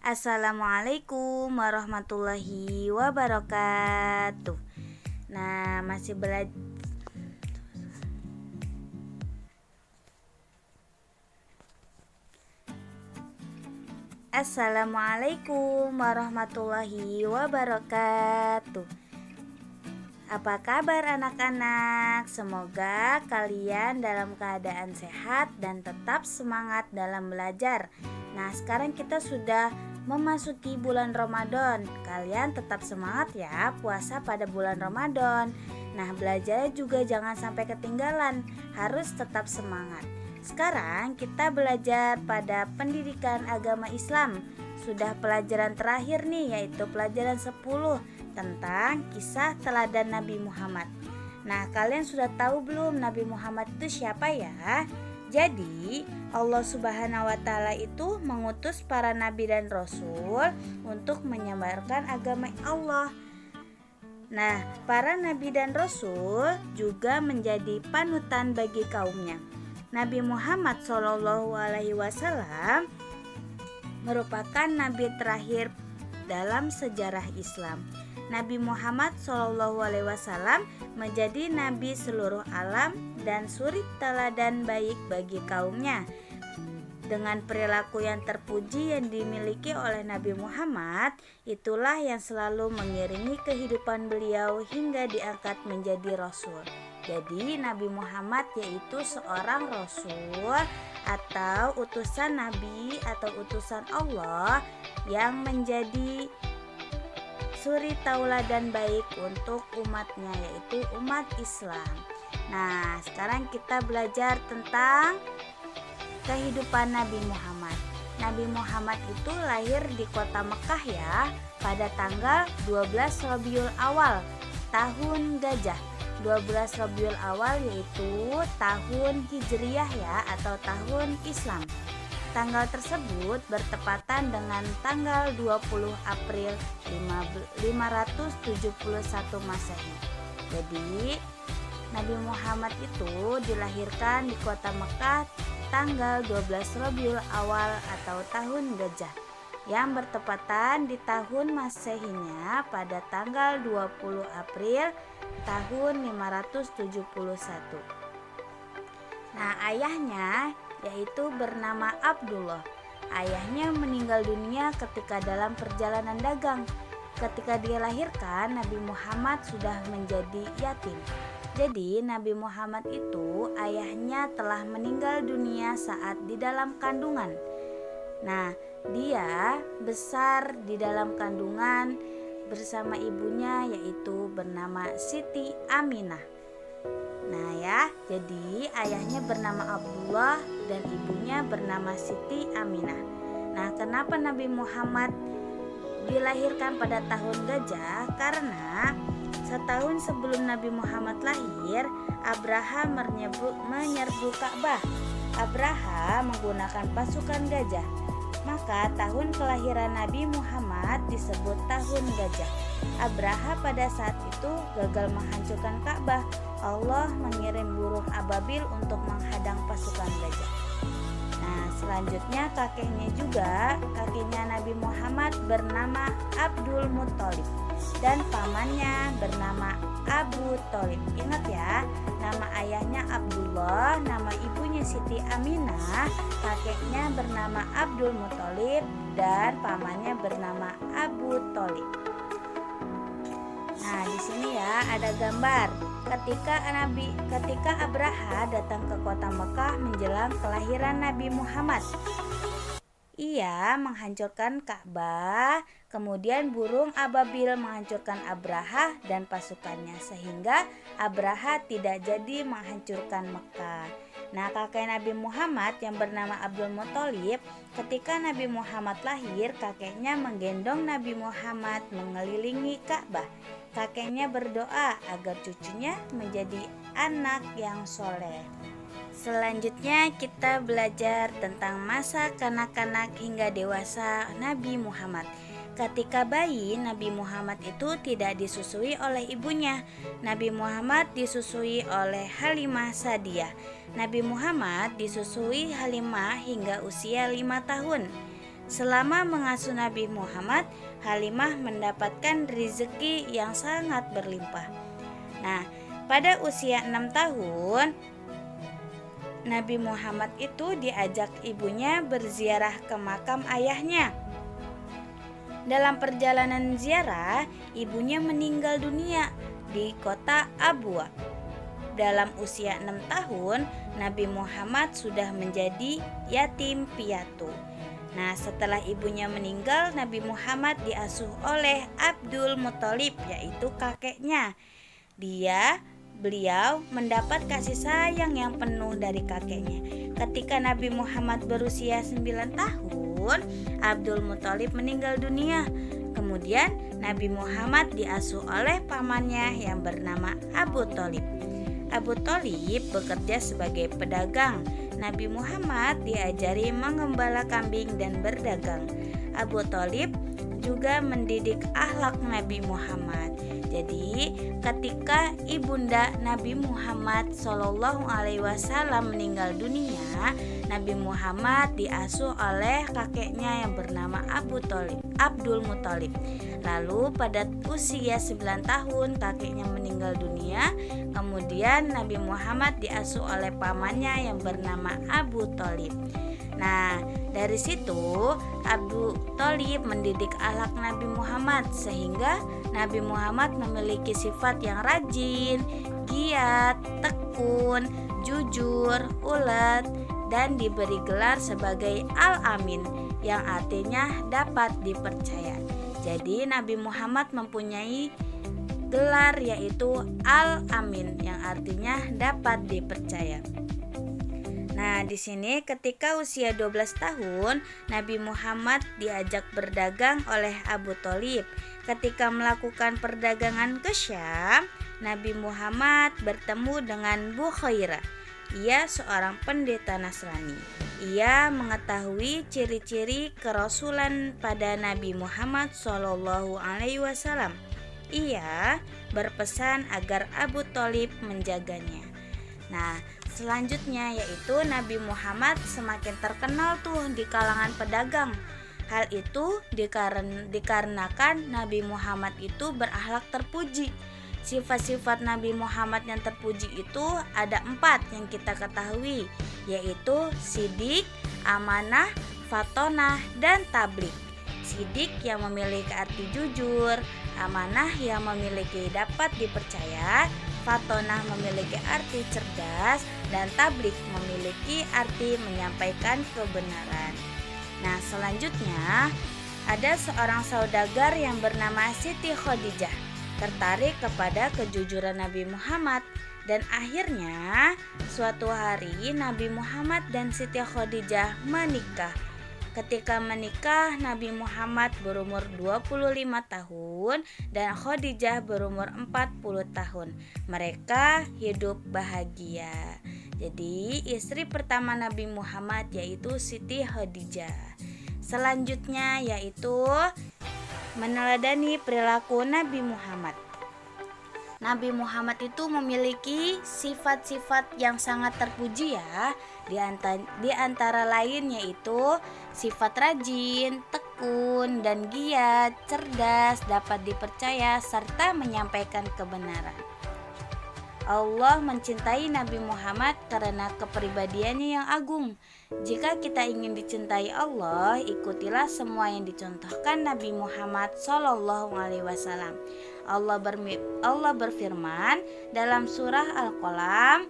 Assalamualaikum warahmatullahi wabarakatuh. Nah, masih belajar. Assalamualaikum warahmatullahi wabarakatuh. Apa kabar anak-anak? Semoga kalian dalam keadaan sehat dan tetap semangat dalam belajar. Nah, sekarang kita sudah memasuki bulan Ramadan. Kalian tetap semangat ya puasa pada bulan Ramadan. Nah, belajarnya juga jangan sampai ketinggalan. Harus tetap semangat. Sekarang kita belajar pada pendidikan agama Islam. Sudah pelajaran terakhir nih, yaitu pelajaran 10 tentang kisah teladan Nabi Muhammad. Nah, kalian sudah tahu belum Nabi Muhammad itu siapa ya? Jadi, Allah Subhanahu wa Ta'ala itu mengutus para nabi dan rasul untuk menyebarkan agama Allah. Nah, para nabi dan rasul juga menjadi panutan bagi kaumnya. Nabi Muhammad SAW merupakan nabi terakhir dalam sejarah Islam. Nabi Muhammad SAW menjadi nabi seluruh alam dan suri teladan baik bagi kaumnya. Dengan perilaku yang terpuji yang dimiliki oleh Nabi Muhammad, itulah yang selalu mengiringi kehidupan beliau hingga diangkat menjadi rasul. Jadi Nabi Muhammad yaitu seorang rasul atau utusan Nabi atau utusan Allah yang menjadi suri tauladan baik untuk umatnya, yaitu umat Islam. Nah, sekarang kita belajar tentang kehidupan Nabi Muhammad. Nabi Muhammad itu lahir di kota Mekah ya, pada tanggal 12 Rabiul Awal, tahun gajah. 12 Rabiul Awal yaitu tahun Hijriyah ya, atau tahun Islam. Tanggal tersebut bertepatan dengan tanggal 20 April 571 Masehi. Jadi, Nabi Muhammad itu dilahirkan di kota Mekah tanggal 12 Rabiul Awal atau tahun gajah, yang bertepatan di tahun Masehinya pada tanggal 20 April tahun 571. Nah, ayahnya yaitu bernama Abdullah. Ayahnya meninggal dunia ketika dalam perjalanan dagang. Ketika dilahirkan, Nabi Muhammad sudah menjadi yatim. Jadi Nabi Muhammad itu ayahnya telah meninggal dunia saat di dalam kandungan. Nah, dia besar di dalam kandungan bersama ibunya yaitu bernama Siti Aminah. Nah ya, jadi ayahnya bernama Abdullah dan ibunya bernama Siti Aminah. Nah, kenapa Nabi Muhammad dilahirkan pada tahun gajah? Karena setahun sebelum Nabi Muhammad lahir, Abraha menyerbu Ka'bah. Abraha menggunakan pasukan gajah. Maka tahun kelahiran Nabi Muhammad disebut tahun gajah. Abraha pada saat itu gagal menghancurkan Ka'bah. Allah mengirim burung ababil untuk menghadang pasukan gajah. Nah, selanjutnya kakeknya Nabi Muhammad bernama Abdul Muthalib dan pamannya bernama Abu Thalib. Ingat ya, nama ayahnya Abdullah, nama ibunya Siti Aminah, kakeknya bernama Abdul Muthalib dan pamannya bernama Abu Thalib. Nah, di sini ya ada gambar ketika Abraha datang ke kota Mekah menjelang kelahiran Nabi Muhammad. Ia menghancurkan Ka'bah, kemudian burung ababil menghancurkan Abraha dan pasukannya sehingga Abraha tidak jadi menghancurkan Mekah. Nah, kakek Nabi Muhammad yang bernama Abdul Muthalib, ketika Nabi Muhammad lahir, kakeknya menggendong Nabi Muhammad mengelilingi Ka'bah. Kakeknya berdoa agar cucunya menjadi anak yang soleh. Selanjutnya kita belajar tentang masa kanak-kanak hingga dewasa Nabi Muhammad. Ketika bayi, Nabi Muhammad itu tidak disusui oleh ibunya. Nabi Muhammad disusui oleh Halimah Sa'diyah. Nabi Muhammad disusui Halimah hingga usia 5 tahun. Selama mengasuh Nabi Muhammad, Halimah mendapatkan rezeki yang sangat berlimpah. Nah, pada usia 6 tahun, Nabi Muhammad itu diajak ibunya berziarah ke makam ayahnya. Dalam perjalanan ziarah, ibunya meninggal dunia di kota Abwa. Dalam usia 6 tahun, Nabi Muhammad sudah menjadi yatim piatu. Nah, setelah ibunya meninggal, Nabi Muhammad diasuh oleh Abdul Muthalib, yaitu kakeknya. Beliau mendapat kasih sayang yang penuh dari kakeknya. Ketika Nabi Muhammad berusia 9 tahun, Abdul Muthalib meninggal dunia. Kemudian Nabi Muhammad diasuh oleh pamannya yang bernama Abu Thalib. Abu Thalib bekerja sebagai pedagang. Nabi Muhammad diajari mengembala kambing dan berdagang. Abu Thalib juga mendidik akhlak Nabi Muhammad. Jadi, ketika ibunda Nabi Muhammad SAW meninggal dunia, Nabi Muhammad diasuh oleh kakeknya yang bernama Abdul Muthalib. Lalu pada usia 9 tahun kakeknya meninggal dunia. Kemudian Nabi Muhammad diasuh oleh pamannya yang bernama Abu Thalib. Nah, dari situ Abu Thalib mendidik akhlak Nabi Muhammad sehingga Nabi Muhammad memiliki sifat yang rajin, giat, tekun, jujur, ulet, dan diberi gelar sebagai Al-Amin yang artinya dapat dipercaya. Jadi Nabi Muhammad mempunyai gelar yaitu Al-Amin yang artinya dapat dipercaya. Nah, di sini ketika usia 12 tahun, Nabi Muhammad diajak berdagang oleh Abu Thalib. Ketika melakukan perdagangan ke Syam, Nabi Muhammad bertemu dengan Bukhairah. Ia seorang pendeta Nasrani. Ia mengetahui ciri-ciri kerasulan pada Nabi Muhammad SAW. Ia berpesan agar Abu Thalib menjaganya. Nah, selanjutnya yaitu Nabi Muhammad semakin terkenal tuh di kalangan pedagang. Hal itu dikarenakan Nabi Muhammad itu berakhlak terpuji. Sifat-sifat Nabi Muhammad yang terpuji itu ada 4 yang kita ketahui, yaitu sidik, amanah, fatonah, dan tablik. Sidik yang memiliki arti jujur, amanah yang memiliki dapat dipercaya, fatonah memiliki arti cerdas, dan tablik memiliki arti menyampaikan kebenaran. Nah, selanjutnya ada seorang saudagar yang bernama Siti Khadijah tertarik kepada kejujuran Nabi Muhammad, dan akhirnya suatu hari Nabi Muhammad dan Siti Khadijah menikah. Ketika menikah, Nabi Muhammad berumur 25 tahun dan Khadijah berumur 40 tahun. Mereka hidup bahagia. Jadi istri pertama Nabi Muhammad yaitu Siti Khadijah. Selanjutnya yaitu meneladani perilaku Nabi Muhammad. Nabi Muhammad itu memiliki sifat-sifat yang sangat terpuji ya. Di antara lain yaitu sifat rajin, tekun, dan giat, cerdas, dapat dipercaya, serta menyampaikan kebenaran. Allah mencintai Nabi Muhammad karena kepribadiannya yang agung. Jika kita ingin dicintai Allah, ikutilah semua yang dicontohkan Nabi Muhammad SAW. Allah berfirman dalam surah Al-Qalam,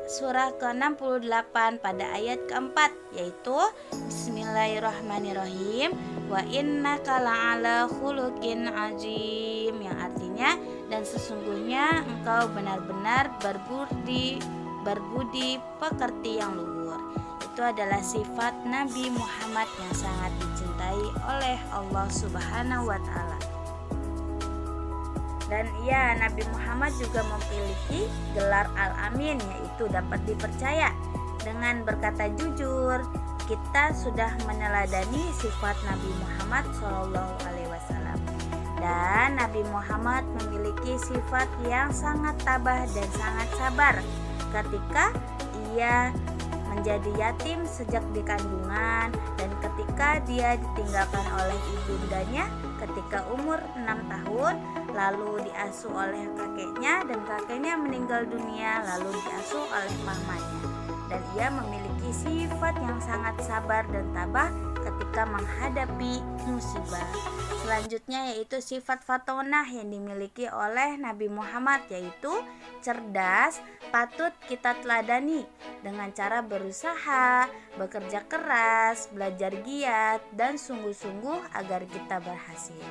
surah ke-68 pada ayat keempat, yaitu Bismillahirrahmanirrahim, wa innaka la'ala khuluqin azim, yang artinya dan sesungguhnya engkau benar-benar berbudi pekerti yang luhur. Itu adalah sifat Nabi Muhammad yang sangat dicintai oleh Allah Subhanahu wa Ta'ala. Dan ya, Nabi Muhammad juga memiliki gelar Al-Amin, yaitu dapat dipercaya. Dengan berkata jujur, kita sudah meneladani sifat Nabi Muhammad SAW. Dan Nabi Muhammad memiliki sifat yang sangat tabah dan sangat sabar ketika ia menjadi yatim sejak di kandungan dan ketika dia ditinggalkan oleh ibundanya ketika umur 6 tahun, lalu diasuh oleh kakeknya dan kakeknya meninggal dunia lalu diasuh oleh pamannya. Dan ia memiliki sifat yang sangat sabar dan tabah ketika menghadapi musibah. Selanjutnya yaitu sifat fatonah yang dimiliki oleh Nabi Muhammad, yaitu cerdas, patut kita teladani dengan cara berusaha, bekerja keras, belajar giat, dan sungguh-sungguh agar kita berhasil.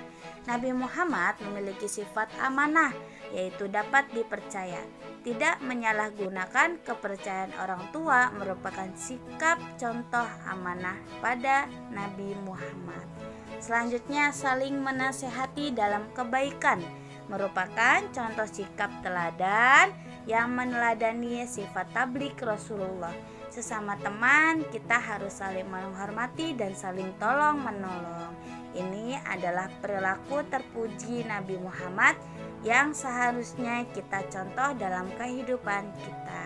Nabi Muhammad memiliki sifat amanah, yaitu dapat dipercaya. Tidak menyalahgunakan kepercayaan orang tua merupakan sikap contoh amanah pada Nabi Muhammad. Selanjutnya, saling menasehati dalam kebaikan merupakan contoh sikap teladan yang meneladani sifat tablik Rasulullah. Sesama teman, kita harus saling menghormati dan saling tolong-menolong. Ini adalah perilaku terpuji Nabi Muhammad yang seharusnya kita contoh dalam kehidupan kita.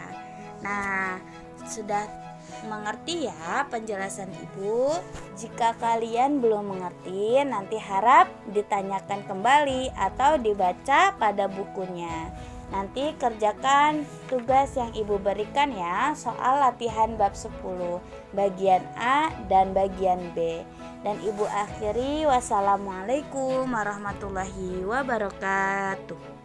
Nah, sudah mengerti ya penjelasan Ibu? Jika kalian belum mengerti, nanti harap ditanyakan kembali atau dibaca pada bukunya. Nanti kerjakan tugas yang Ibu berikan ya, soal latihan bab 10, bagian A dan bagian B. Dan Ibu akhiri, wassalamualaikum warahmatullahi wabarakatuh.